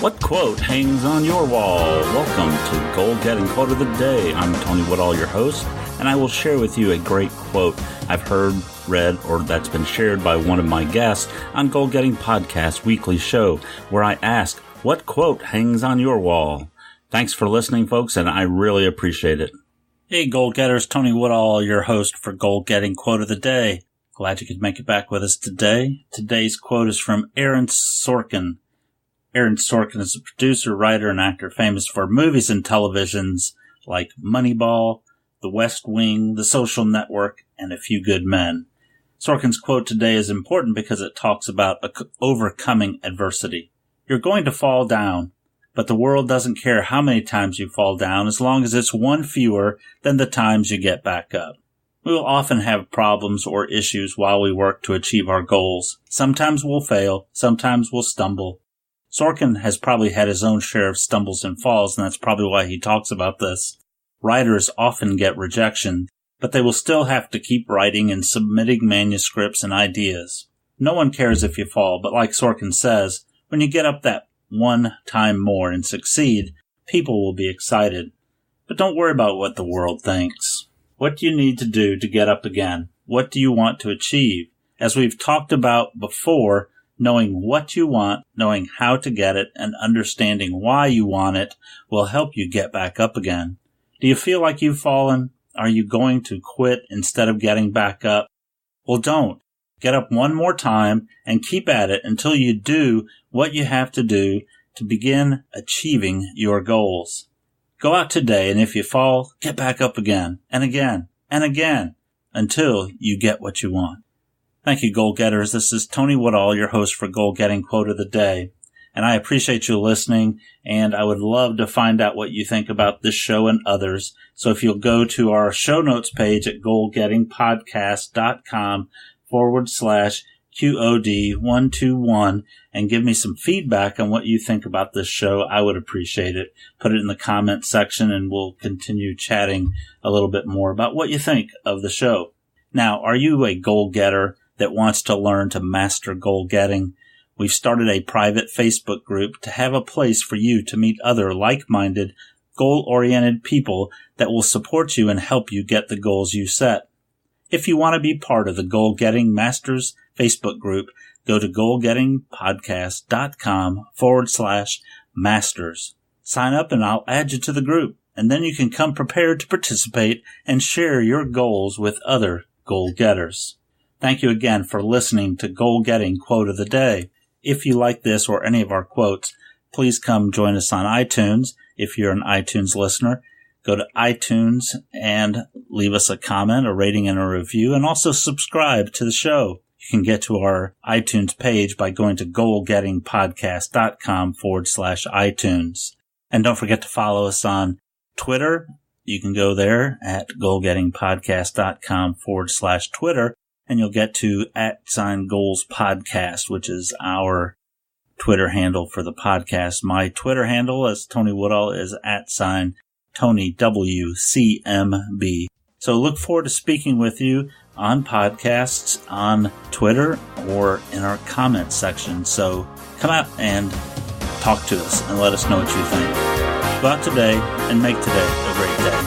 What quote hangs on your wall? Welcome to Goal-Getting Quote of the Day. I'm Tony Woodall, your host, and I will share with you a great quote I've heard, read, or that's been shared by one of my guests on Goal-Getting Podcast weekly show, where I ask, what quote hangs on your wall? Thanks for listening, folks, and I really appreciate it. Hey, Goal-Getters, Tony Woodall, your host for Goal-Getting Quote of the Day. Glad you could make it back with us today. Today's quote is from Aaron Sorkin. Aaron Sorkin is a producer, writer, and actor famous for movies and televisions like Moneyball, The West Wing, The Social Network, and A Few Good Men. Sorkin's quote today is important because it talks about overcoming adversity. You're going to fall down, but the world doesn't care how many times you fall down as long as it's one fewer than the times you get back up. We will often have problems or issues while we work to achieve our goals. Sometimes we'll fail, sometimes we'll stumble. Sorkin has probably had his own share of stumbles and falls, and that's probably why he talks about this. Writers often get rejection, but they will still have to keep writing and submitting manuscripts and ideas. No one cares if you fall, but like Sorkin says, when you get up that one time more and succeed, people will be excited. But don't worry about what the world thinks. What do you need to do to get up again? What do you want to achieve? As we've talked about before, knowing what you want, knowing how to get it, and understanding why you want it will help you get back up again. Do you feel like you've fallen? Are you going to quit instead of getting back up? Well, don't. Get up one more time and keep at it until you do what you have to do to begin achieving your goals. Go out today, and if you fall, get back up again, and again, and again, until you get what you want. Thank you, goal-getters. This is Tony Woodall, your host for Goal-Getting Quote of the Day. And I appreciate you listening, and I would love to find out what you think about this show and others. So if you'll go to our show notes page at goalgettingpodcast.com/QOD-121 and give me some feedback on what you think about this show, I would appreciate it. Put it in the comment section, and we'll continue chatting a little bit more about what you think of the show. Now, are you a goal-getter that wants to learn to master goal-getting? We've started a private Facebook group to have a place for you to meet other like-minded, goal-oriented people that will support you and help you get the goals you set. If you want to be part of the Goal-Getting Masters Facebook group, go to goalgettingpodcast.com/masters. Sign up and I'll add you to the group, and then you can come prepared to participate and share your goals with other goal-getters. Thank you again for listening to Goal-Getting Quote of the Day. If you like this or any of our quotes, please come join us on iTunes. If you're an iTunes listener, go to iTunes and leave us a comment, a rating, and a review, and also subscribe to the show. You can get to our iTunes page by going to goalgettingpodcast.com/iTunes. And don't forget to follow us on Twitter. You can go there at goalgettingpodcast.com/Twitter, and you'll get to @goalspodcast, which is our Twitter handle for the podcast. My Twitter handle as Tony Woodall is @TonyWCMB. So look forward to speaking with you on podcasts, on Twitter, or in our comment section. So come out and talk to us and let us know what you think. Go out today and make today a great day.